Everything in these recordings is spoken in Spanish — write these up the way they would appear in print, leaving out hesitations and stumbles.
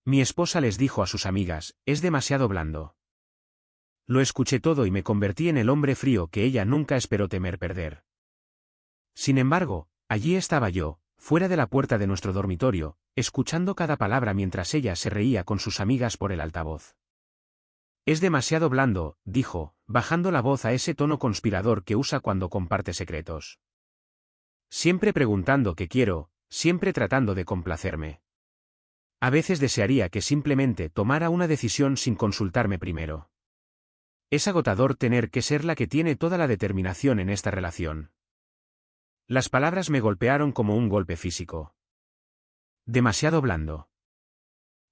Mi esposa les dijo a sus amigas, es demasiado blando. Lo escuché todo y me convertí en el hombre frío que ella nunca esperó temer perder. Sin embargo, allí estaba yo, fuera de la puerta de nuestro dormitorio, escuchando cada palabra mientras ella se reía con sus amigas por el altavoz. Es demasiado blando, dijo, bajando la voz a ese tono conspirador que usa cuando comparte secretos. Siempre preguntando qué quiero, siempre tratando de complacerme. A veces desearía que simplemente tomara una decisión sin consultarme primero. Es agotador tener que ser la que tiene toda la determinación en esta relación. Las palabras me golpearon como un golpe físico. Demasiado blando.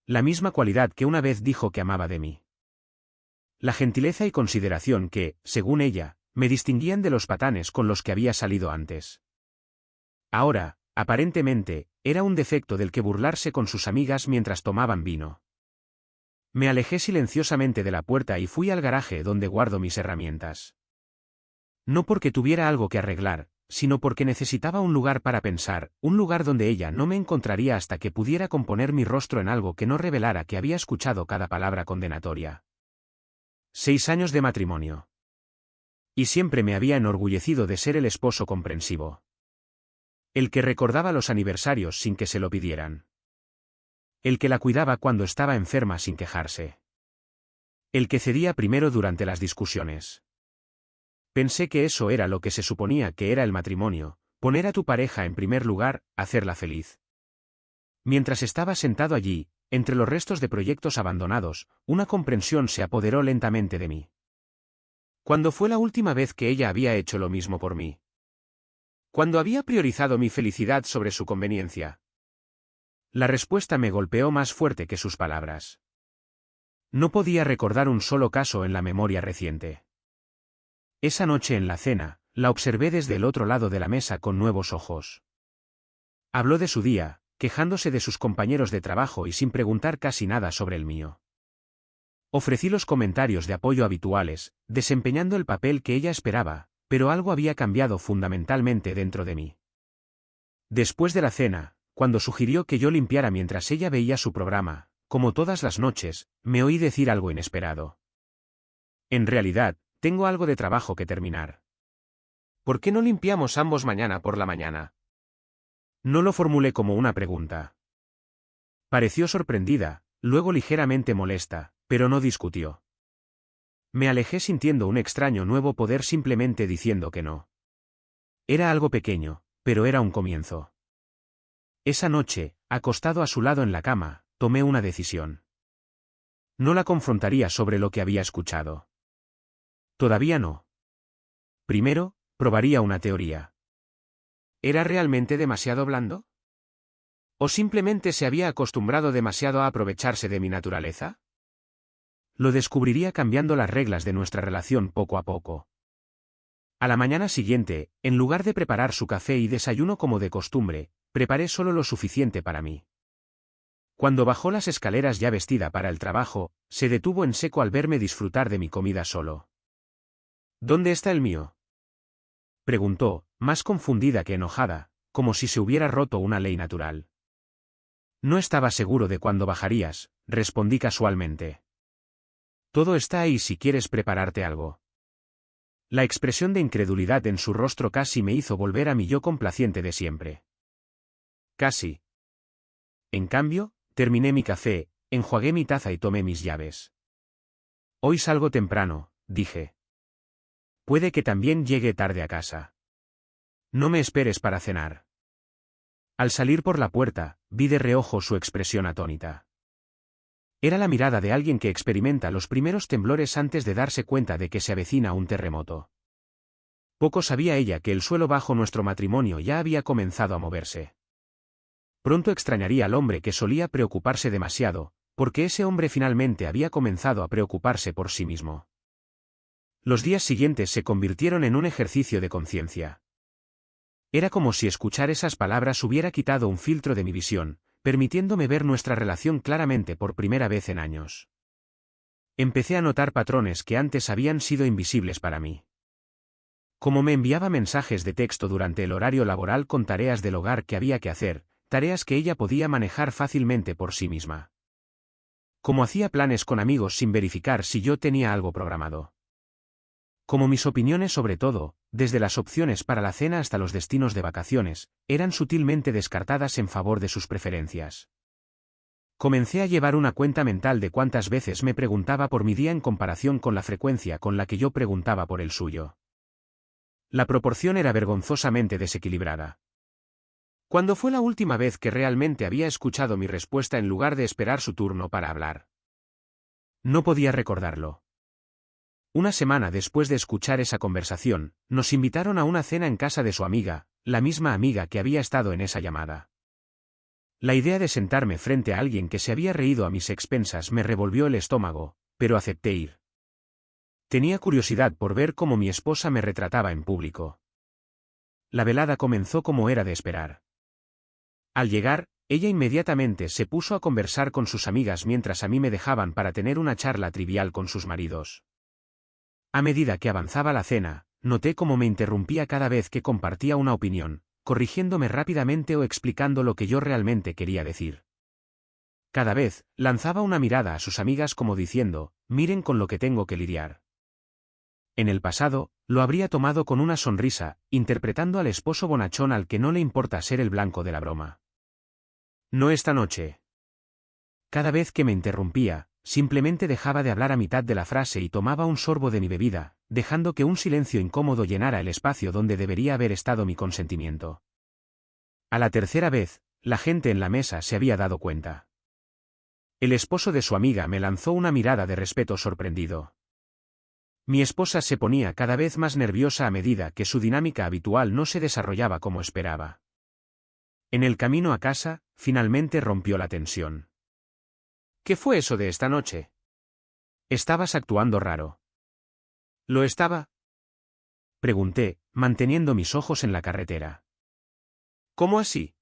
La misma cualidad que una vez dijo que amaba de mí. La gentileza y consideración que, según ella, me distinguían de los patanes con los que había salido antes. Ahora, aparentemente, era un defecto del que burlarse con sus amigas mientras tomaban vino. Me alejé silenciosamente de la puerta y fui al garaje donde guardo mis herramientas. No porque tuviera algo que arreglar, sino porque necesitaba un lugar para pensar, un lugar donde ella no me encontraría hasta que pudiera componer mi rostro en algo que no revelara que había escuchado cada palabra condenatoria. 6 años de matrimonio. Y siempre me había enorgullecido de ser el esposo comprensivo. El que recordaba los aniversarios sin que se lo pidieran. El que la cuidaba cuando estaba enferma sin quejarse. El que cedía primero durante las discusiones. Pensé que eso era lo que se suponía que era el matrimonio, poner a tu pareja en primer lugar, hacerla feliz. Mientras estaba sentado allí, entre los restos de proyectos abandonados, una comprensión se apoderó lentamente de mí. ¿Cuándo fue la última vez que ella había hecho lo mismo por mí? ¿Cuándo había priorizado mi felicidad sobre su conveniencia? La respuesta me golpeó más fuerte que sus palabras. No podía recordar un solo caso en la memoria reciente. Esa noche en la cena, la observé desde el otro lado de la mesa con nuevos ojos. Habló de su día, quejándose de sus compañeros de trabajo y sin preguntar casi nada sobre el mío. Ofrecí los comentarios de apoyo habituales, desempeñando el papel que ella esperaba, pero algo había cambiado fundamentalmente dentro de mí. Después de la cena, cuando sugirió que yo limpiara mientras ella veía su programa, como todas las noches, me oí decir algo inesperado. En realidad, tengo algo de trabajo que terminar. ¿Por qué no limpiamos ambos mañana por la mañana? No lo formulé como una pregunta. Pareció sorprendida, luego ligeramente molesta, pero no discutió. Me alejé sintiendo un extraño nuevo poder simplemente diciendo que no. Era algo pequeño, pero era un comienzo. Esa noche, acostado a su lado en la cama, tomé una decisión. No la confrontaría sobre lo que había escuchado. Todavía no. Primero, probaría una teoría. ¿Era realmente demasiado blando? ¿O simplemente se había acostumbrado demasiado a aprovecharse de mi naturaleza? Lo descubriría cambiando las reglas de nuestra relación poco a poco. A la mañana siguiente, en lugar de preparar su café y desayuno como de costumbre, preparé solo lo suficiente para mí. Cuando bajó las escaleras ya vestida para el trabajo, se detuvo en seco al verme disfrutar de mi comida solo. ¿Dónde está el mío?, preguntó, más confundida que enojada, como si se hubiera roto una ley natural. No estaba seguro de cuándo bajarías, respondí casualmente. Todo está ahí si quieres prepararte algo. La expresión de incredulidad en su rostro casi me hizo volver a mi yo complaciente de siempre. Casi. En cambio, terminé mi café, enjuagué mi taza y tomé mis llaves. Hoy salgo temprano, dije. Puede que también llegue tarde a casa. No me esperes para cenar. Al salir por la puerta, vi de reojo su expresión atónita. Era la mirada de alguien que experimenta los primeros temblores antes de darse cuenta de que se avecina un terremoto. Poco sabía ella que el suelo bajo nuestro matrimonio ya había comenzado a moverse. Pronto extrañaría al hombre que solía preocuparse demasiado, porque ese hombre finalmente había comenzado a preocuparse por sí mismo. Los días siguientes se convirtieron en un ejercicio de conciencia. Era como si escuchar esas palabras hubiera quitado un filtro de mi visión, permitiéndome ver nuestra relación claramente por primera vez en años. Empecé a notar patrones que antes habían sido invisibles para mí. Como me enviaba mensajes de texto durante el horario laboral con tareas del hogar que había que hacer, tareas que ella podía manejar fácilmente por sí misma. Como hacía planes con amigos sin verificar si yo tenía algo programado. Como mis opiniones sobre todo, desde las opciones para la cena hasta los destinos de vacaciones, eran sutilmente descartadas en favor de sus preferencias. Comencé a llevar una cuenta mental de cuántas veces me preguntaba por mi día en comparación con la frecuencia con la que yo preguntaba por el suyo. La proporción era vergonzosamente desequilibrada. ¿Cuándo fue la última vez que realmente había escuchado mi respuesta en lugar de esperar su turno para hablar? No podía recordarlo. Una semana después de escuchar esa conversación, nos invitaron a una cena en casa de su amiga, la misma amiga que había estado en esa llamada. La idea de sentarme frente a alguien que se había reído a mis expensas me revolvió el estómago, pero acepté ir. Tenía curiosidad por ver cómo mi esposa me retrataba en público. La velada comenzó como era de esperar. Al llegar, ella inmediatamente se puso a conversar con sus amigas mientras a mí me dejaban para tener una charla trivial con sus maridos. A medida que avanzaba la cena, noté cómo me interrumpía cada vez que compartía una opinión, corrigiéndome rápidamente o explicando lo que yo realmente quería decir. Cada vez, lanzaba una mirada a sus amigas como diciendo, miren con lo que tengo que lidiar. En el pasado, lo habría tomado con una sonrisa, interpretando al esposo bonachón al que no le importa ser el blanco de la broma. No esta noche. Cada vez que me interrumpía, simplemente dejaba de hablar a mitad de la frase y tomaba un sorbo de mi bebida, dejando que un silencio incómodo llenara el espacio donde debería haber estado mi consentimiento. A la tercera vez, la gente en la mesa se había dado cuenta. El esposo de su amiga me lanzó una mirada de respeto sorprendido. Mi esposa se ponía cada vez más nerviosa a medida que su dinámica habitual no se desarrollaba como esperaba. En el camino a casa, finalmente rompió la tensión. ¿Qué fue eso de esta noche? Estabas actuando raro. ¿Lo estaba? Pregunté, manteniendo mis ojos en la carretera. ¿Cómo así?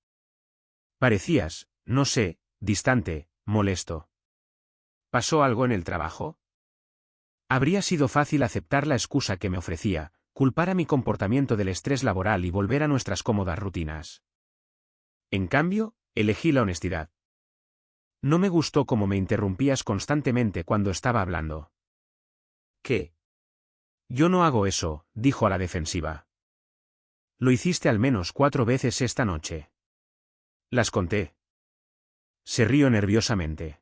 Parecías, no sé, distante, molesto. ¿Pasó algo en el trabajo? Habría sido fácil aceptar la excusa que me ofrecía, culpar a mi comportamiento del estrés laboral y volver a nuestras cómodas rutinas. En cambio, elegí la honestidad. No me gustó cómo me interrumpías constantemente cuando estaba hablando. ¿Qué? Yo no hago eso, dijo a la defensiva. Lo hiciste al menos 4 veces esta noche. Las conté. Se rió nerviosamente.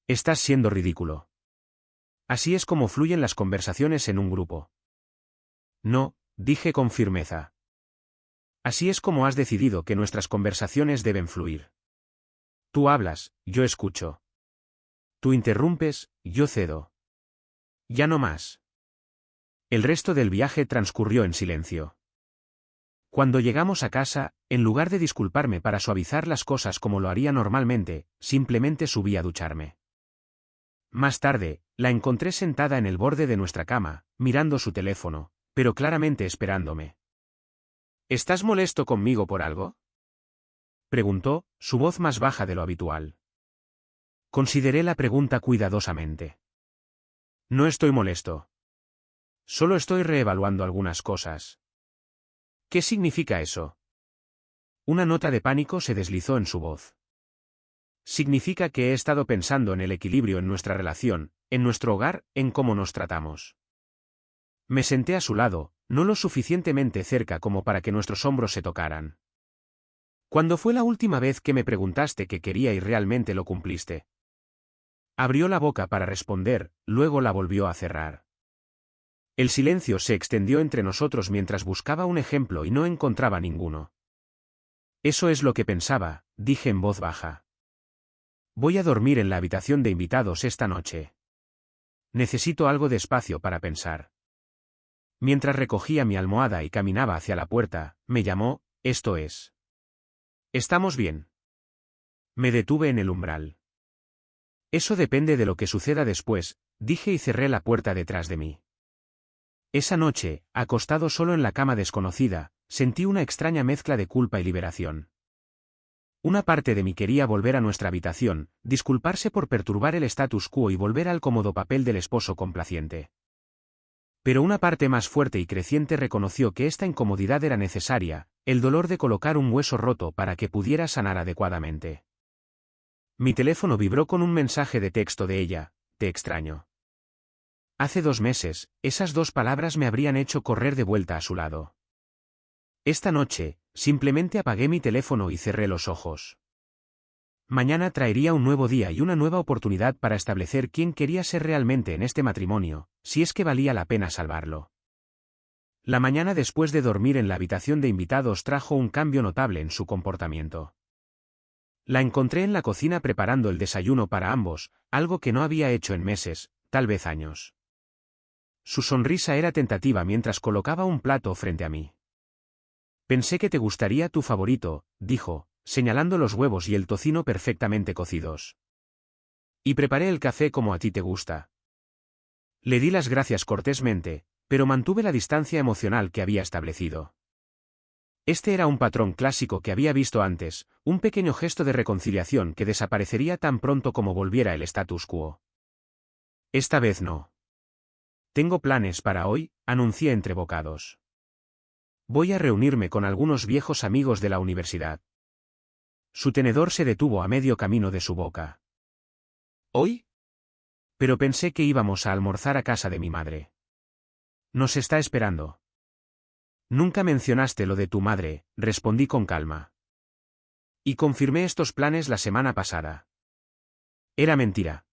Estás siendo ridículo. Así es como fluyen las conversaciones en un grupo. No, dije con firmeza. Así es como has decidido que nuestras conversaciones deben fluir. Tú hablas, yo escucho. Tú interrumpes, yo cedo. Ya no más. El resto del viaje transcurrió en silencio. Cuando llegamos a casa, en lugar de disculparme para suavizar las cosas como lo haría normalmente, simplemente subí a ducharme. Más tarde, la encontré sentada en el borde de nuestra cama, mirando su teléfono, pero claramente esperándome. ¿Estás molesto conmigo por algo? Preguntó, su voz más baja de lo habitual. Consideré la pregunta cuidadosamente. No estoy molesto. Solo estoy reevaluando algunas cosas. ¿Qué significa eso? Una nota de pánico se deslizó en su voz. Significa que he estado pensando en el equilibrio en nuestra relación, en nuestro hogar, en cómo nos tratamos. Me senté a su lado, no lo suficientemente cerca como para que nuestros hombros se tocaran. ¿Cuándo fue la última vez que me preguntaste qué quería y realmente lo cumpliste? Abrió la boca para responder, luego la volvió a cerrar. El silencio se extendió entre nosotros mientras buscaba un ejemplo y no encontraba ninguno. Eso es lo que pensaba, dije en voz baja. Voy a dormir en la habitación de invitados esta noche. Necesito algo de espacio para pensar. Mientras recogía mi almohada y caminaba hacia la puerta, me llamó, esto es. ¿Estamos bien? Me detuve en el umbral. Eso depende de lo que suceda después, dije y cerré la puerta detrás de mí. Esa noche, acostado solo en la cama desconocida, sentí una extraña mezcla de culpa y liberación. Una parte de mí quería volver a nuestra habitación, disculparse por perturbar el status quo y volver al cómodo papel del esposo complaciente. Pero una parte más fuerte y creciente reconoció que esta incomodidad era necesaria, el dolor de colocar un hueso roto para que pudiera sanar adecuadamente. Mi teléfono vibró con un mensaje de texto de ella: te extraño. Hace 2 meses, esas 2 palabras me habrían hecho correr de vuelta a su lado. Esta noche, simplemente apagué mi teléfono y cerré los ojos. Mañana traería un nuevo día y una nueva oportunidad para establecer quién quería ser realmente en este matrimonio, si es que valía la pena salvarlo. La mañana después de dormir en la habitación de invitados trajo un cambio notable en su comportamiento. La encontré en la cocina preparando el desayuno para ambos, algo que no había hecho en meses, tal vez años. Su sonrisa era tentativa mientras colocaba un plato frente a mí. Pensé que te gustaría tu favorito, dijo, señalando los huevos y el tocino perfectamente cocidos. Y preparé el café como a ti te gusta. Le di las gracias cortésmente, pero mantuve la distancia emocional que había establecido. Este era un patrón clásico que había visto antes, un pequeño gesto de reconciliación que desaparecería tan pronto como volviera el status quo. Esta vez no. Tengo planes para hoy, anuncié entre bocados. Voy a reunirme con algunos viejos amigos de la universidad. Su tenedor se detuvo a medio camino de su boca. ¿Hoy? Pero pensé que íbamos a almorzar a casa de mi madre. Nos está esperando. Nunca mencionaste lo de tu madre, respondí con calma. Y confirmé estos planes la semana pasada. Era mentira.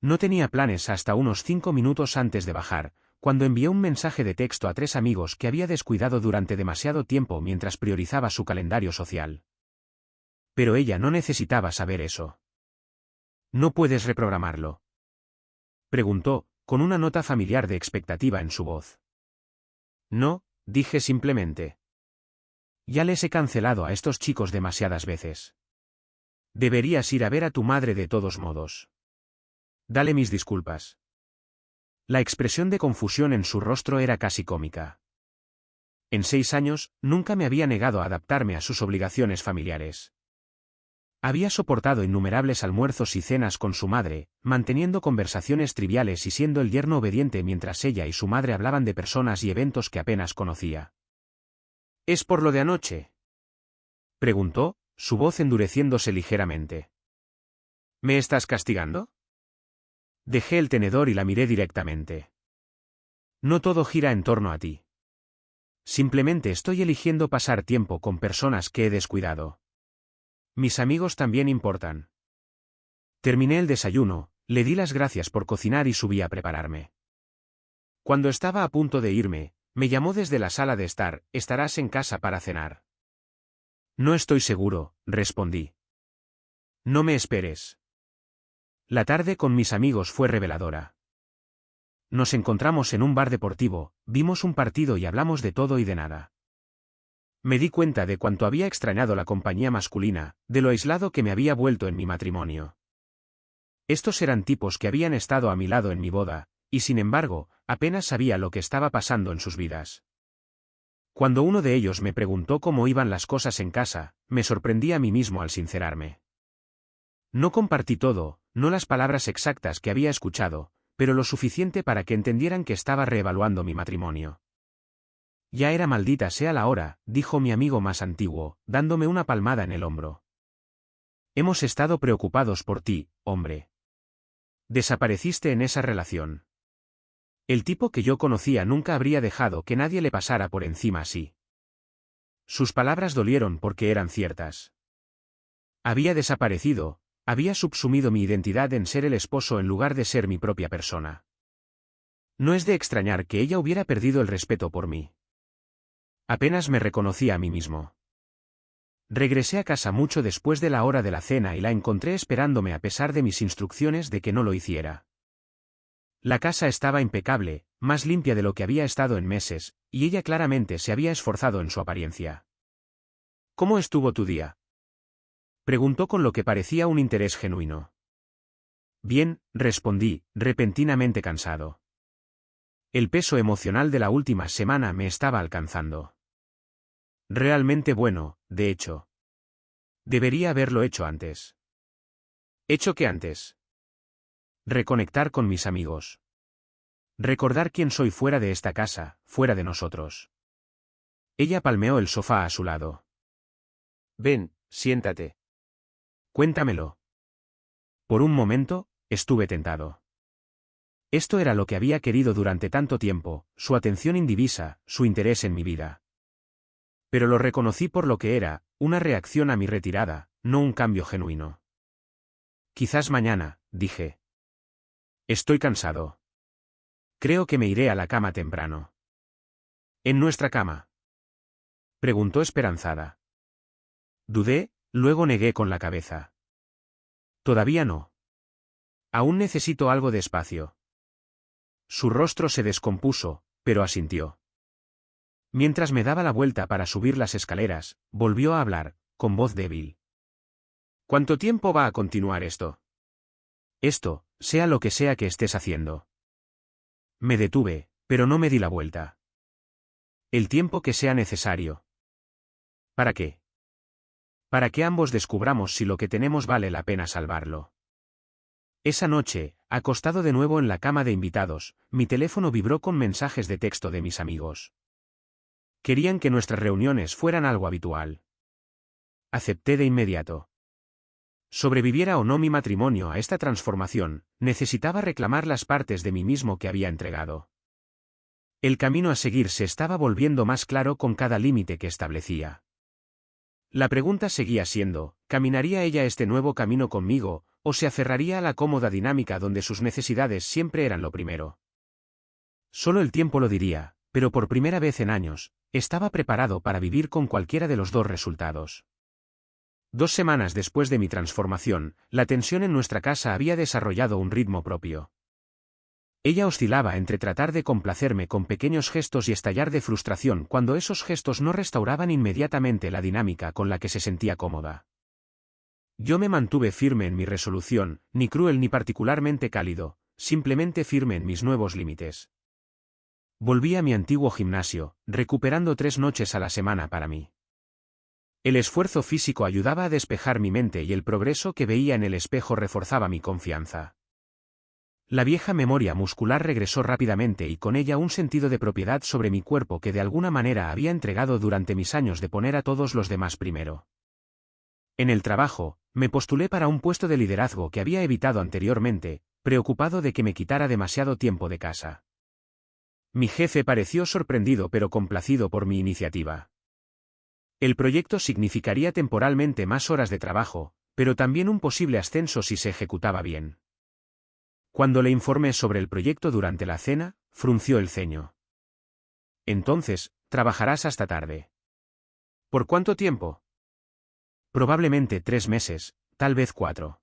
No tenía planes hasta unos 5 minutos antes de bajar, cuando envié un mensaje de texto a 3 amigos que había descuidado durante demasiado tiempo mientras priorizaba su calendario social. Pero ella no necesitaba saber eso. ¿No puedes reprogramarlo?, preguntó, con una nota familiar de expectativa en su voz. No, dije simplemente. Ya les he cancelado a estos chicos demasiadas veces. Deberías ir a ver a tu madre de todos modos. Dale mis disculpas. La expresión de confusión en su rostro era casi cómica. En 6 años, nunca me había negado a adaptarme a sus obligaciones familiares. Había soportado innumerables almuerzos y cenas con su madre, manteniendo conversaciones triviales y siendo el yerno obediente mientras ella y su madre hablaban de personas y eventos que apenas conocía. ¿Es por lo de anoche?, preguntó, su voz endureciéndose ligeramente. ¿Me estás castigando? Dejé el tenedor y la miré directamente. No todo gira en torno a ti. Simplemente estoy eligiendo pasar tiempo con personas que he descuidado. Mis amigos también importan. Terminé el desayuno, le di las gracias por cocinar y subí a prepararme. Cuando estaba a punto de irme, me llamó desde la sala de estar: ¿estarás en casa para cenar? No estoy seguro, respondí. No me esperes. La tarde con mis amigos fue reveladora. Nos encontramos en un bar deportivo, vimos un partido y hablamos de todo y de nada. Me di cuenta de cuánto había extrañado la compañía masculina, de lo aislado que me había vuelto en mi matrimonio. Estos eran tipos que habían estado a mi lado en mi boda, y sin embargo, apenas sabía lo que estaba pasando en sus vidas. Cuando uno de ellos me preguntó cómo iban las cosas en casa, me sorprendí a mí mismo al sincerarme. No compartí todo, no las palabras exactas que había escuchado, pero lo suficiente para que entendieran que estaba reevaluando mi matrimonio. Ya era maldita sea la hora, dijo mi amigo más antiguo, dándome una palmada en el hombro. Hemos estado preocupados por ti, hombre. Desapareciste en esa relación. El tipo que yo conocía nunca habría dejado que nadie le pasara por encima así. Sus palabras dolieron porque eran ciertas. Había desaparecido, había subsumido mi identidad en ser el esposo en lugar de ser mi propia persona. No es de extrañar que ella hubiera perdido el respeto por mí. Apenas me reconocía a mí mismo. Regresé a casa mucho después de la hora de la cena y la encontré esperándome a pesar de mis instrucciones de que no lo hiciera. La casa estaba impecable, más limpia de lo que había estado en meses, y ella claramente se había esforzado en su apariencia. ¿Cómo estuvo tu día?, preguntó con lo que parecía un interés genuino. Bien, respondí, repentinamente cansado. El peso emocional de la última semana me estaba alcanzando. Realmente bueno, de hecho. Debería haberlo hecho antes. ¿Hecho qué antes? Reconectar con mis amigos. Recordar quién soy fuera de esta casa, fuera de nosotros. Ella palmeó el sofá a su lado. Ven, siéntate. Cuéntamelo. Por un momento, estuve tentado. Esto era lo que había querido durante tanto tiempo, su atención indivisa, su interés en mi vida. Pero lo reconocí por lo que era, una reacción a mi retirada, no un cambio genuino. Quizás mañana, dije. Estoy cansado. Creo que me iré a la cama temprano. ¿En nuestra cama?, preguntó esperanzada. Dudé, luego negué con la cabeza. Todavía no. Aún necesito algo de espacio. Su rostro se descompuso, pero asintió. Mientras me daba la vuelta para subir las escaleras, volvió a hablar, con voz débil. ¿Cuánto tiempo va a continuar esto? Esto, sea lo que sea que estés haciendo. Me detuve, pero no me di la vuelta. El tiempo que sea necesario. ¿Para qué? Para que ambos descubramos si lo que tenemos vale la pena salvarlo. Esa noche, acostado de nuevo en la cama de invitados, mi teléfono vibró con mensajes de texto de mis amigos. Querían que nuestras reuniones fueran algo habitual. Acepté de inmediato. Sobreviviera o no mi matrimonio a esta transformación, necesitaba reclamar las partes de mí mismo que había entregado. El camino a seguir se estaba volviendo más claro con cada límite que establecía. La pregunta seguía siendo, ¿caminaría ella este nuevo camino conmigo, o se aferraría a la cómoda dinámica donde sus necesidades siempre eran lo primero? Solo el tiempo lo diría, pero por primera vez en años, estaba preparado para vivir con cualquiera de los dos resultados. 2 semanas después de mi transformación, la tensión en nuestra casa había desarrollado un ritmo propio. Ella oscilaba entre tratar de complacerme con pequeños gestos y estallar de frustración cuando esos gestos no restauraban inmediatamente la dinámica con la que se sentía cómoda. Yo me mantuve firme en mi resolución, ni cruel ni particularmente cálido, simplemente firme en mis nuevos límites. Volví a mi antiguo gimnasio, recuperando 3 noches a la semana para mí. El esfuerzo físico ayudaba a despejar mi mente y el progreso que veía en el espejo reforzaba mi confianza. La vieja memoria muscular regresó rápidamente y con ella un sentido de propiedad sobre mi cuerpo que de alguna manera había entregado durante mis años de poner a todos los demás primero. En el trabajo, me postulé para un puesto de liderazgo que había evitado anteriormente, preocupado de que me quitara demasiado tiempo de casa. Mi jefe pareció sorprendido pero complacido por mi iniciativa. El proyecto significaría temporalmente más horas de trabajo, pero también un posible ascenso si se ejecutaba bien. Cuando le informé sobre el proyecto durante la cena, frunció el ceño. Entonces, trabajarás hasta tarde. ¿Por cuánto tiempo? Probablemente 3 meses, tal vez 4.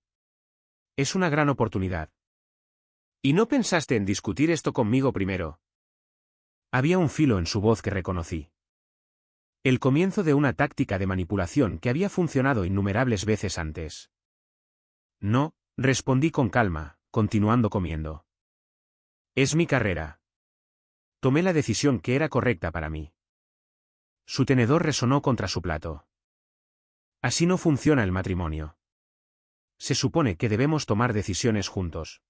Es una gran oportunidad. ¿Y no pensaste en discutir esto conmigo primero? Había un filo en su voz que reconocí. El comienzo de una táctica de manipulación que había funcionado innumerables veces antes. No, respondí con calma, continuando comiendo. Es mi carrera. Tomé la decisión que era correcta para mí. Su tenedor resonó contra su plato. Así no funciona el matrimonio. Se supone que debemos tomar decisiones juntos.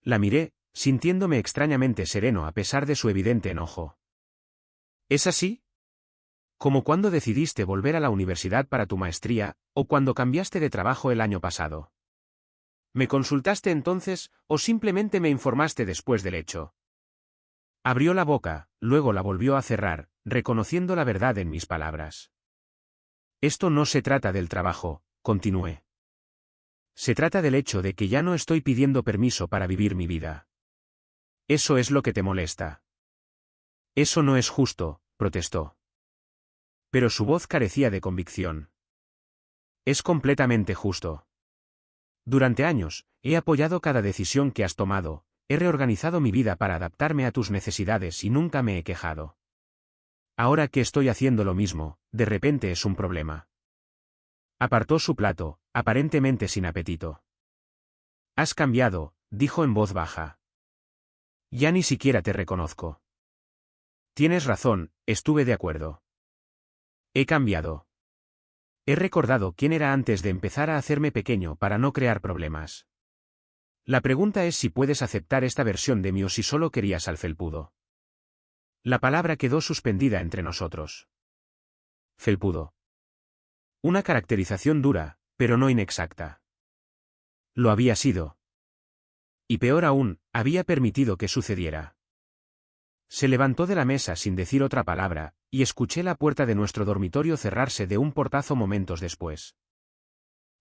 La miré, sintiéndome extrañamente sereno a pesar de su evidente enojo. ¿Es así? ¿Como cuando decidiste volver a la universidad para tu maestría, o cuando cambiaste de trabajo el año pasado? ¿Me consultaste entonces, o simplemente me informaste después del hecho? Abrió la boca, luego la volvió a cerrar, reconociendo la verdad en mis palabras. Esto no se trata del trabajo, continué. Se trata del hecho de que ya no estoy pidiendo permiso para vivir mi vida. Eso es lo que te molesta. Eso no es justo, protestó. Pero su voz carecía de convicción. Es completamente justo. Durante años, he apoyado cada decisión que has tomado, he reorganizado mi vida para adaptarme a tus necesidades y nunca me he quejado. Ahora que estoy haciendo lo mismo, de repente es un problema. Apartó su plato, aparentemente sin apetito. Has cambiado, dijo en voz baja. Ya ni siquiera te reconozco. Tienes razón, estuve de acuerdo. He cambiado. He recordado quién era antes de empezar a hacerme pequeño para no crear problemas. La pregunta es si puedes aceptar esta versión de mí o si solo querías al felpudo. La palabra quedó suspendida entre nosotros. Felpudo. Una caracterización dura, pero no inexacta. Lo había sido. Y peor aún, había permitido que sucediera. Se levantó de la mesa sin decir otra palabra, y escuché la puerta de nuestro dormitorio cerrarse de un portazo momentos después.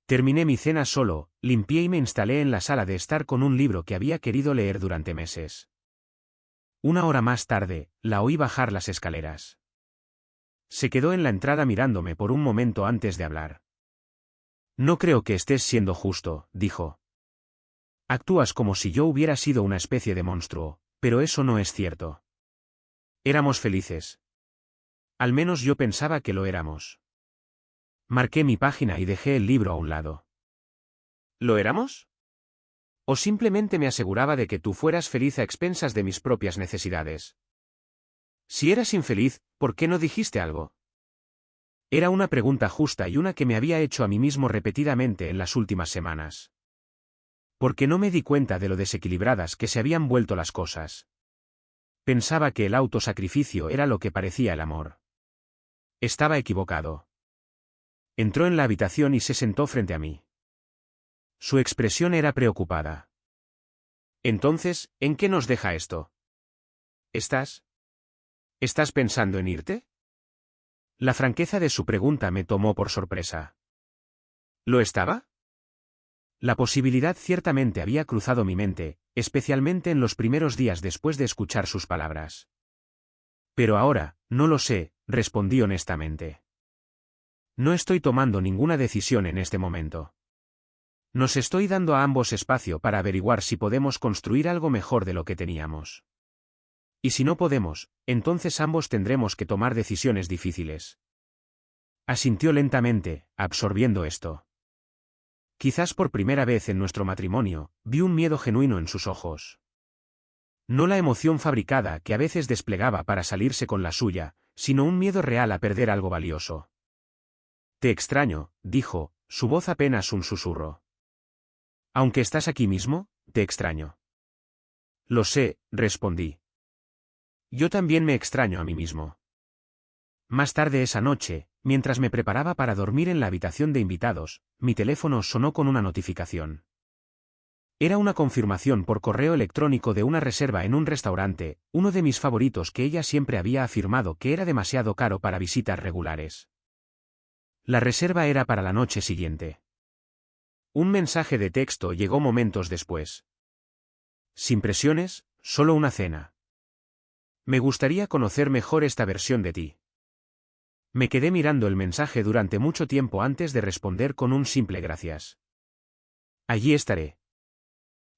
Terminé mi cena solo, limpié y me instalé en la sala de estar con un libro que había querido leer durante meses. Una hora más tarde, la oí bajar las escaleras. Se quedó en la entrada mirándome por un momento antes de hablar. No creo que estés siendo justo, dijo. Actúas como si yo hubiera sido una especie de monstruo, pero eso no es cierto. Éramos felices. Al menos yo pensaba que lo éramos. Marqué mi página y dejé el libro a un lado. ¿Lo éramos? ¿O simplemente me aseguraba de que tú fueras feliz a expensas de mis propias necesidades? Si eras infeliz, ¿por qué no dijiste algo? Era una pregunta justa y una que me había hecho a mí mismo repetidamente en las últimas semanas. Porque no me di cuenta de lo desequilibradas que se habían vuelto las cosas. Pensaba que el autosacrificio era lo que parecía el amor. Estaba equivocado. Entró en la habitación y se sentó frente a mí. Su expresión era preocupada. Entonces, ¿en qué nos deja esto? ¿Estás pensando en irte? La franqueza de su pregunta me tomó por sorpresa. ¿Lo estaba? La posibilidad ciertamente había cruzado mi mente, especialmente en los primeros días después de escuchar sus palabras. Pero ahora, no lo sé, respondí honestamente. No estoy tomando ninguna decisión en este momento. Nos estoy dando a ambos espacio para averiguar si podemos construir algo mejor de lo que teníamos. Y si no podemos, entonces ambos tendremos que tomar decisiones difíciles. Asintió lentamente, absorbiendo esto. Quizás por primera vez en nuestro matrimonio, vi un miedo genuino en sus ojos. No la emoción fabricada que a veces desplegaba para salirse con la suya, sino un miedo real a perder algo valioso. Te extraño, dijo, su voz apenas un susurro. Aunque estás aquí mismo, te extraño. Lo sé, respondí. Yo también me extraño a mí mismo. Más tarde esa noche, mientras me preparaba para dormir en la habitación de invitados, mi teléfono sonó con una notificación. Era una confirmación por correo electrónico de una reserva en un restaurante, uno de mis favoritos que ella siempre había afirmado que era demasiado caro para visitas regulares. La reserva era para la noche siguiente. Un mensaje de texto llegó momentos después. Sin presiones, solo una cena. Me gustaría conocer mejor esta versión de ti. Me quedé mirando el mensaje durante mucho tiempo antes de responder con un simple gracias. Allí estaré.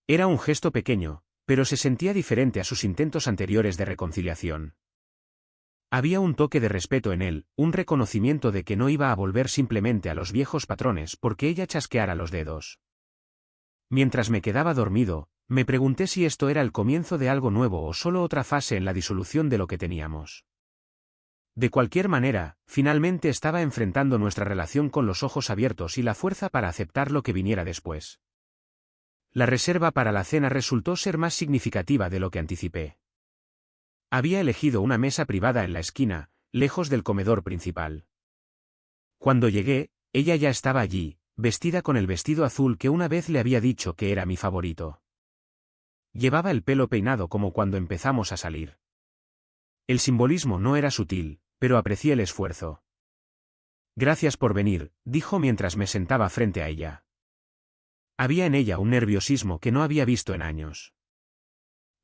Era un gesto pequeño, pero se sentía diferente a sus intentos anteriores de reconciliación. Había un toque de respeto en él, un reconocimiento de que no iba a volver simplemente a los viejos patrones porque ella chasqueara los dedos. Mientras me quedaba dormido, me pregunté si esto era el comienzo de algo nuevo o solo otra fase en la disolución de lo que teníamos. De cualquier manera, finalmente estaba enfrentando nuestra relación con los ojos abiertos y la fuerza para aceptar lo que viniera después. La reserva para la cena resultó ser más significativa de lo que anticipé. Había elegido una mesa privada en la esquina, lejos del comedor principal. Cuando llegué, ella ya estaba allí, vestida con el vestido azul que una vez le había dicho que era mi favorito. Llevaba el pelo peinado como cuando empezamos a salir. El simbolismo no era sutil, pero aprecié el esfuerzo. Gracias por venir, dijo mientras me sentaba frente a ella. Había en ella un nerviosismo que no había visto en años.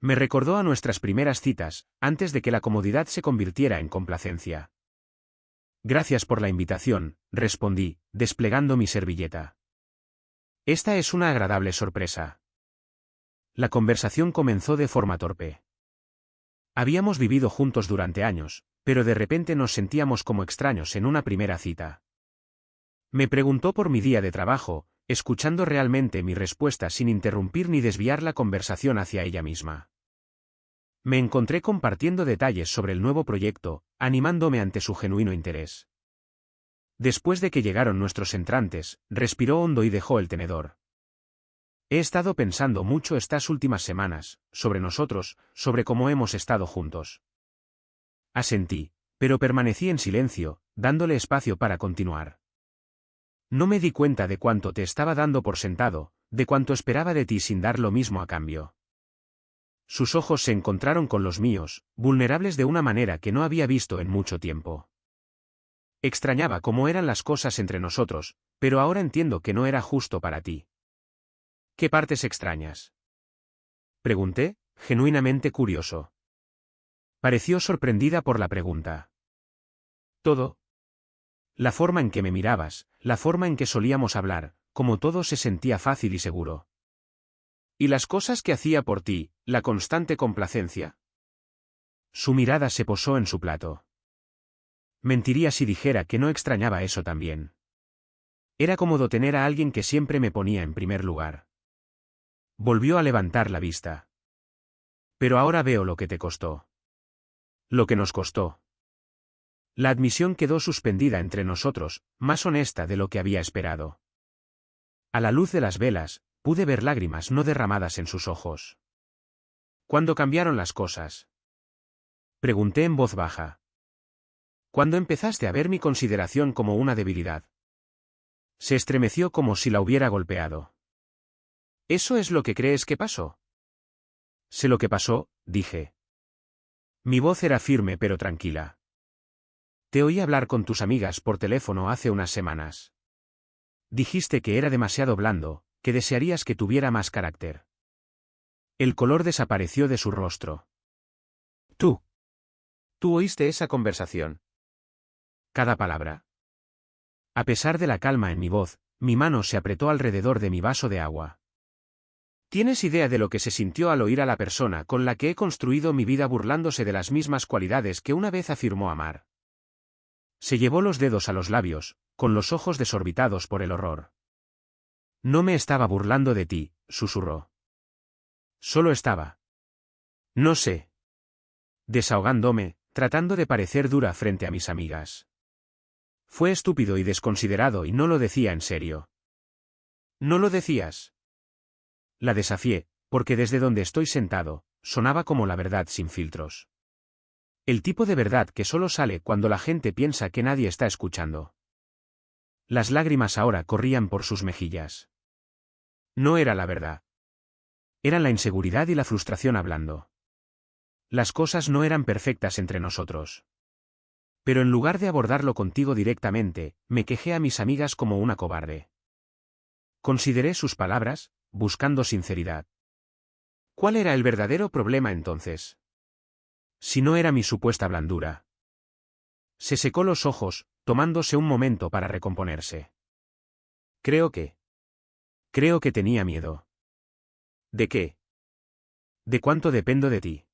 Me recordó a nuestras primeras citas, antes de que la comodidad se convirtiera en complacencia. Gracias por la invitación, respondí, desplegando mi servilleta. Esta es una agradable sorpresa. La conversación comenzó de forma torpe. Habíamos vivido juntos durante años, pero de repente nos sentíamos como extraños en una primera cita. Me preguntó por mi día de trabajo, escuchando realmente mi respuesta sin interrumpir ni desviar la conversación hacia ella misma. Me encontré compartiendo detalles sobre el nuevo proyecto, animándome ante su genuino interés. Después de que llegaron nuestros entrantes, respiró hondo y dejó el tenedor. He estado pensando mucho estas últimas semanas, sobre nosotros, sobre cómo hemos estado juntos. Asentí, pero permanecí en silencio, dándole espacio para continuar. No me di cuenta de cuánto te estaba dando por sentado, de cuanto esperaba de ti sin dar lo mismo a cambio. Sus ojos se encontraron con los míos, vulnerables de una manera que no había visto en mucho tiempo. Extrañaba cómo eran las cosas entre nosotros, pero ahora entiendo que no era justo para ti. ¿Qué partes extrañas?, pregunté, genuinamente curioso. Pareció sorprendida por la pregunta. Todo. La forma en que me mirabas, la forma en que solíamos hablar, como todo se sentía fácil y seguro. Y las cosas que hacía por ti, la constante complacencia. Su mirada se posó en su plato. Mentiría si dijera que no extrañaba eso también. Era cómodo tener a alguien que siempre me ponía en primer lugar. Volvió a levantar la vista. Pero ahora veo lo que te costó. Lo que nos costó. La admisión quedó suspendida entre nosotros, más honesta de lo que había esperado. A la luz de las velas, pude ver lágrimas no derramadas en sus ojos. ¿Cuándo cambiaron las cosas?, pregunté en voz baja. ¿Cuándo empezaste a ver mi consideración como una debilidad? Se estremeció como si la hubiera golpeado. ¿Eso es lo que crees que pasó? Sé lo que pasó, dije. Mi voz era firme pero tranquila. Te oí hablar con tus amigas por teléfono hace unas semanas. Dijiste que era demasiado blando, que desearías que tuviera más carácter. El color desapareció de su rostro. Tú oíste esa conversación. Cada palabra. A pesar de la calma en mi voz, mi mano se apretó alrededor de mi vaso de agua. ¿Tienes idea de lo que se sintió al oír a la persona con la que he construido mi vida burlándose de las mismas cualidades que una vez afirmó amar? Se llevó los dedos a los labios, con los ojos desorbitados por el horror. No me estaba burlando de ti, susurró. Solo estaba. No sé. Desahogándome, tratando de parecer dura frente a mis amigas. Fue estúpido y desconsiderado y no lo decía en serio. ¿No lo decías? La desafié, porque desde donde estoy sentado, sonaba como la verdad sin filtros. El tipo de verdad que solo sale cuando la gente piensa que nadie está escuchando. Las lágrimas ahora corrían por sus mejillas. No era la verdad. Eran la inseguridad y la frustración hablando. Las cosas no eran perfectas entre nosotros. Pero en lugar de abordarlo contigo directamente, me quejé a mis amigas como una cobarde. Consideré sus palabras, buscando sinceridad. ¿Cuál era el verdadero problema entonces? Si no era mi supuesta blandura. Se secó los ojos, tomándose un momento para recomponerse. Creo que tenía miedo. ¿De qué? ¿De cuánto dependo de ti?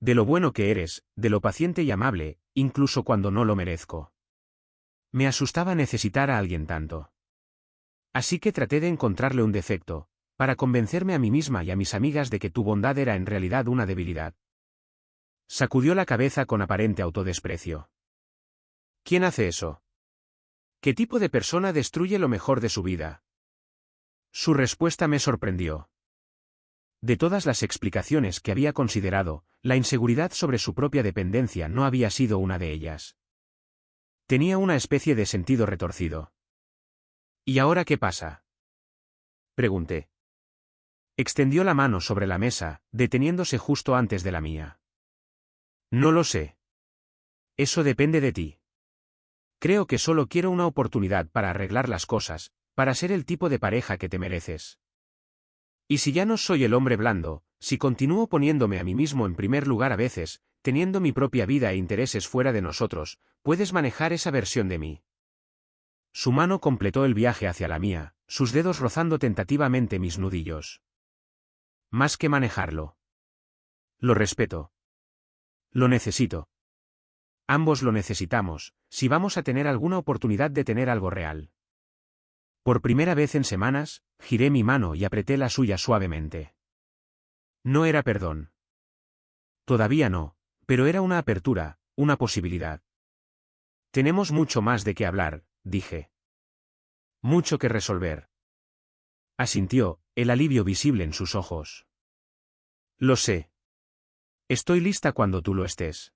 De lo bueno que eres, de lo paciente y amable, incluso cuando no lo merezco. Me asustaba necesitar a alguien tanto. Así que traté de encontrarle un defecto, para convencerme a mí misma y a mis amigas de que tu bondad era en realidad una debilidad. Sacudió la cabeza con aparente autodesprecio. ¿Quién hace eso? ¿Qué tipo de persona destruye lo mejor de su vida? Su respuesta me sorprendió. De todas las explicaciones que había considerado, la inseguridad sobre su propia dependencia no había sido una de ellas. Tenía una especie de sentido retorcido. ¿Y ahora qué pasa?, pregunté. Extendió la mano sobre la mesa, deteniéndose justo antes de la mía. No lo sé. Eso depende de ti. Creo que solo quiero una oportunidad para arreglar las cosas, para ser el tipo de pareja que te mereces. Y si ya no soy el hombre blando, si continúo poniéndome a mí mismo en primer lugar a veces, teniendo mi propia vida e intereses fuera de nosotros, puedes manejar esa versión de mí. Su mano completó el viaje hacia la mía, sus dedos rozando tentativamente mis nudillos. Más que manejarlo. Lo respeto. Lo necesito. Ambos lo necesitamos, si vamos a tener alguna oportunidad de tener algo real. Por primera vez en semanas, giré mi mano y apreté la suya suavemente. No era perdón. Todavía no, pero era una apertura, una posibilidad. Tenemos mucho más de qué hablar, dije. Mucho que resolver. Asintió, el alivio visible en sus ojos. Lo sé. Estoy lista cuando tú lo estés.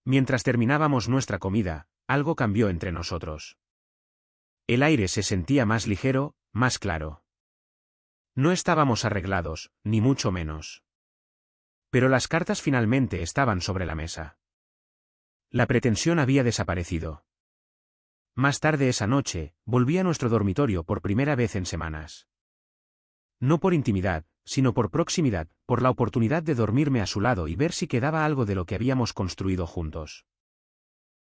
Mientras terminábamos nuestra comida, algo cambió entre nosotros. El aire se sentía más ligero, más claro. No estábamos arreglados, ni mucho menos. Pero las cartas finalmente estaban sobre la mesa. La pretensión había desaparecido. Más tarde esa noche, volví a nuestro dormitorio por primera vez en semanas. No por intimidad, sino por proximidad, por la oportunidad de dormirme a su lado y ver si quedaba algo de lo que habíamos construido juntos.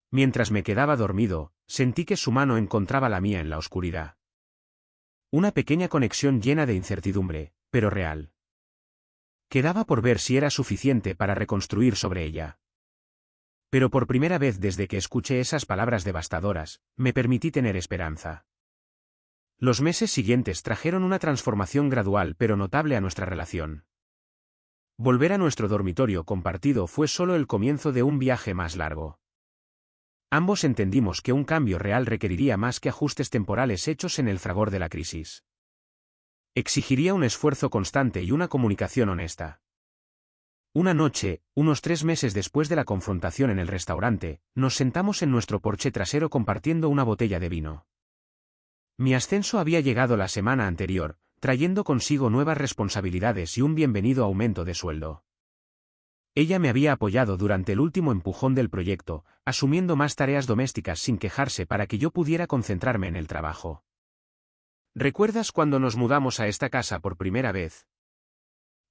Mientras me quedaba dormido, sentí que su mano encontraba la mía en la oscuridad. Una pequeña conexión llena de incertidumbre, pero real. Quedaba por ver si era suficiente para reconstruir sobre ella. Pero por primera vez desde que escuché esas palabras devastadoras, me permití tener esperanza. Los meses siguientes trajeron una transformación gradual pero notable a nuestra relación. Volver a nuestro dormitorio compartido fue solo el comienzo de un viaje más largo. Ambos entendimos que un cambio real requeriría más que ajustes temporales hechos en el fragor de la crisis. Exigiría un esfuerzo constante y una comunicación honesta. Una noche, unos 3 meses después de la confrontación en el restaurante, nos sentamos en nuestro porche trasero compartiendo una botella de vino. Mi ascenso había llegado la semana anterior, trayendo consigo nuevas responsabilidades y un bienvenido aumento de sueldo. Ella me había apoyado durante el último empujón del proyecto, asumiendo más tareas domésticas sin quejarse para que yo pudiera concentrarme en el trabajo. ¿Recuerdas cuando nos mudamos a esta casa por primera vez?,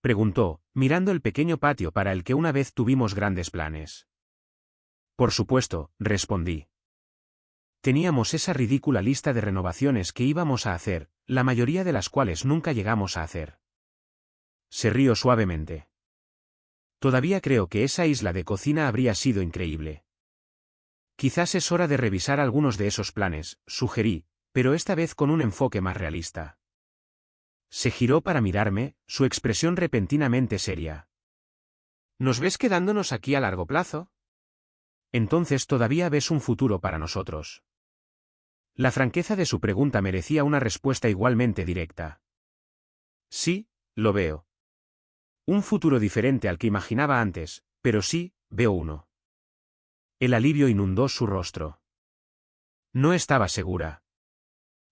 preguntó, mirando el pequeño patio para el que una vez tuvimos grandes planes. Por supuesto, respondí. Teníamos esa ridícula lista de renovaciones que íbamos a hacer, la mayoría de las cuales nunca llegamos a hacer. Se rió suavemente. Todavía creo que esa isla de cocina habría sido increíble. Quizás es hora de revisar algunos de esos planes, sugerí, pero esta vez con un enfoque más realista. Se giró para mirarme, su expresión repentinamente seria. ¿Nos ves quedándonos aquí a largo plazo? Entonces todavía ves un futuro para nosotros. La franqueza de su pregunta merecía una respuesta igualmente directa. Sí, lo veo. Un futuro diferente al que imaginaba antes, pero sí, veo uno. El alivio inundó su rostro. No estaba segura.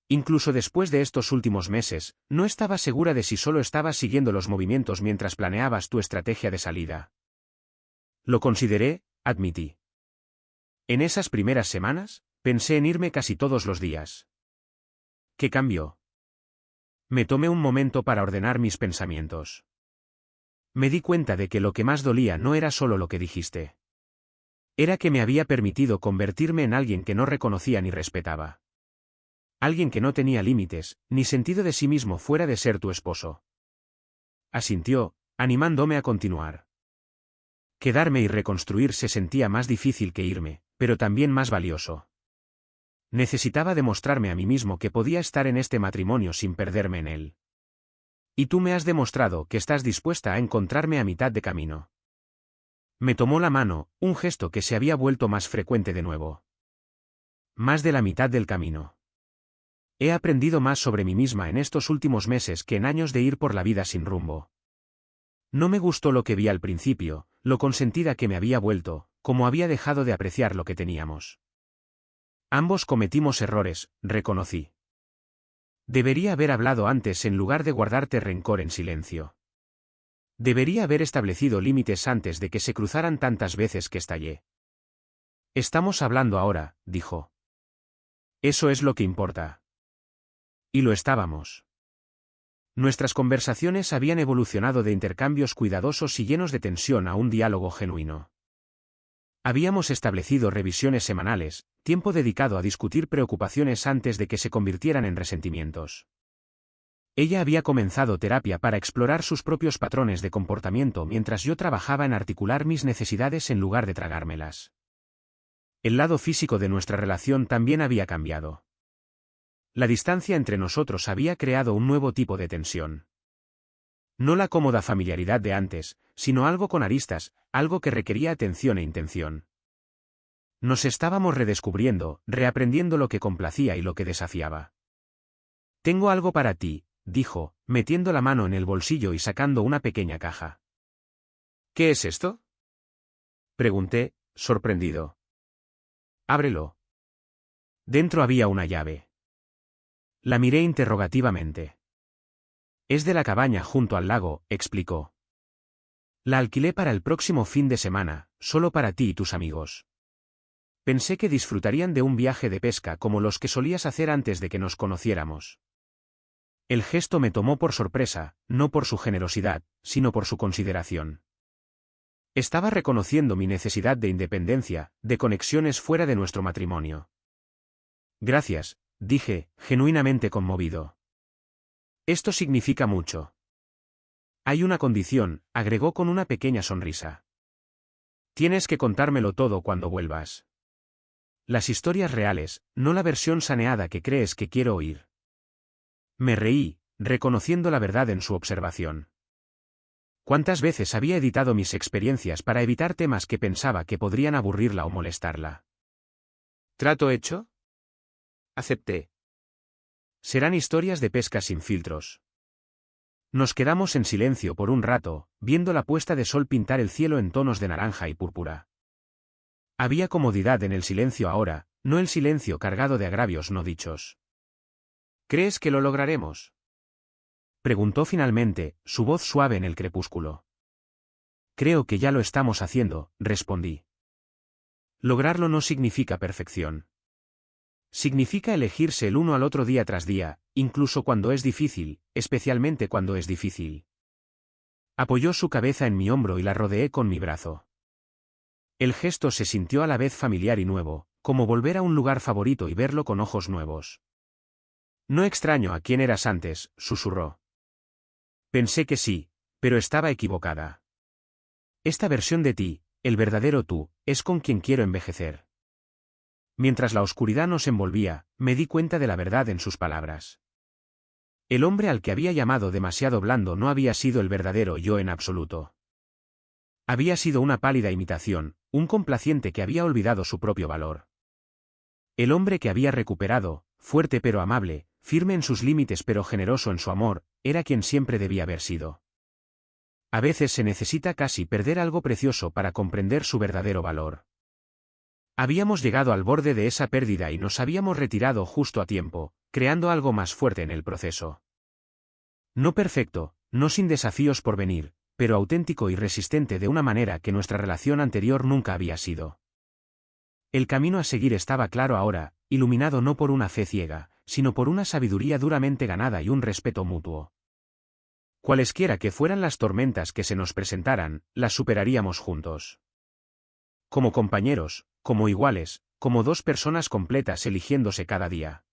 Incluso después de estos últimos meses, no estaba segura de si solo estabas siguiendo los movimientos mientras planeabas tu estrategia de salida. Lo consideré, admití. En esas primeras semanas, pensé en irme casi todos los días. ¿Qué cambió? Me tomé un momento para ordenar mis pensamientos. Me di cuenta de que lo que más dolía no era solo lo que dijiste. Era que me había permitido convertirme en alguien que no reconocía ni respetaba. Alguien que no tenía límites, ni sentido de sí mismo fuera de ser tu esposo. Asintió, animándome a continuar. Quedarme y reconstruir se sentía más difícil que irme, pero también más valioso. Necesitaba demostrarme a mí mismo que podía estar en este matrimonio sin perderme en él. Y tú me has demostrado que estás dispuesta a encontrarme a mitad de camino. Me tomó la mano, un gesto que se había vuelto más frecuente de nuevo. Más de la mitad del camino. He aprendido más sobre mí misma en estos últimos meses que en años de ir por la vida sin rumbo. No me gustó lo que vi al principio, lo consentida que me había vuelto, como había dejado de apreciar lo que teníamos. Ambos cometimos errores, reconocí. Debería haber hablado antes en lugar de guardarte rencor en silencio. Debería haber establecido límites antes de que se cruzaran tantas veces que estallé. Estamos hablando ahora, dijo. Eso es lo que importa. Y lo estábamos. Nuestras conversaciones habían evolucionado de intercambios cuidadosos y llenos de tensión a un diálogo genuino. Habíamos establecido revisiones semanales, tiempo dedicado a discutir preocupaciones antes de que se convirtieran en resentimientos. Ella había comenzado terapia para explorar sus propios patrones de comportamiento mientras yo trabajaba en articular mis necesidades en lugar de tragármelas. El lado físico de nuestra relación también había cambiado. La distancia entre nosotros había creado un nuevo tipo de tensión. No la cómoda familiaridad de antes, sino algo con aristas, algo que requería atención e intención. Nos estábamos redescubriendo, reaprendiendo lo que complacía y lo que desafiaba. Tengo algo para ti, dijo, metiendo la mano en el bolsillo y sacando una pequeña caja. ¿Qué es esto?, pregunté, sorprendido. Ábrelo. Dentro había una llave. La miré interrogativamente. Es de la cabaña junto al lago, explicó. La alquilé para el próximo fin de semana, solo para ti y tus amigos. Pensé que disfrutarían de un viaje de pesca como los que solías hacer antes de que nos conociéramos. El gesto me tomó por sorpresa, no por su generosidad, sino por su consideración. Estaba reconociendo mi necesidad de independencia, de conexiones fuera de nuestro matrimonio. Gracias, dije, genuinamente conmovido. Esto significa mucho. Hay una condición, agregó con una pequeña sonrisa. Tienes que contármelo todo cuando vuelvas. Las historias reales, no la versión saneada que crees que quiero oír. Me reí, reconociendo la verdad en su observación. ¿Cuántas veces había editado mis experiencias para evitar temas que pensaba que podrían aburrirla o molestarla? ¿Trato hecho? Acepté. Serán historias de pesca sin filtros. Nos quedamos en silencio por un rato, viendo la puesta de sol pintar el cielo en tonos de naranja y púrpura. Había comodidad en el silencio ahora, no el silencio cargado de agravios no dichos. ¿Crees que lo lograremos? Preguntó finalmente, su voz suave en el crepúsculo. Creo que ya lo estamos haciendo, respondí. Lograrlo no significa perfección. Significa elegirse el uno al otro día tras día, incluso cuando es difícil, especialmente cuando es difícil. Apoyó su cabeza en mi hombro y la rodeé con mi brazo. El gesto se sintió a la vez familiar y nuevo, como volver a un lugar favorito y verlo con ojos nuevos. No extraño a quién eras antes, susurró. Pensé que sí, pero estaba equivocada. Esta versión de ti, el verdadero tú, es con quien quiero envejecer. Mientras la oscuridad nos envolvía, me di cuenta de la verdad en sus palabras. El hombre al que había llamado demasiado blando no había sido el verdadero yo en absoluto. Había sido una pálida imitación, un complaciente que había olvidado su propio valor. El hombre que había recuperado, fuerte pero amable, firme en sus límites pero generoso en su amor, era quien siempre debía haber sido. A veces se necesita casi perder algo precioso para comprender su verdadero valor. Habíamos llegado al borde de esa pérdida y nos habíamos retirado justo a tiempo, creando algo más fuerte en el proceso. No perfecto, no sin desafíos por venir, pero auténtico y resistente de una manera que nuestra relación anterior nunca había sido. El camino a seguir estaba claro ahora, iluminado no por una fe ciega, sino por una sabiduría duramente ganada y un respeto mutuo. Cualesquiera que fueran las tormentas que se nos presentaran, las superaríamos juntos. Como compañeros, como iguales, como dos personas completas eligiéndose cada día.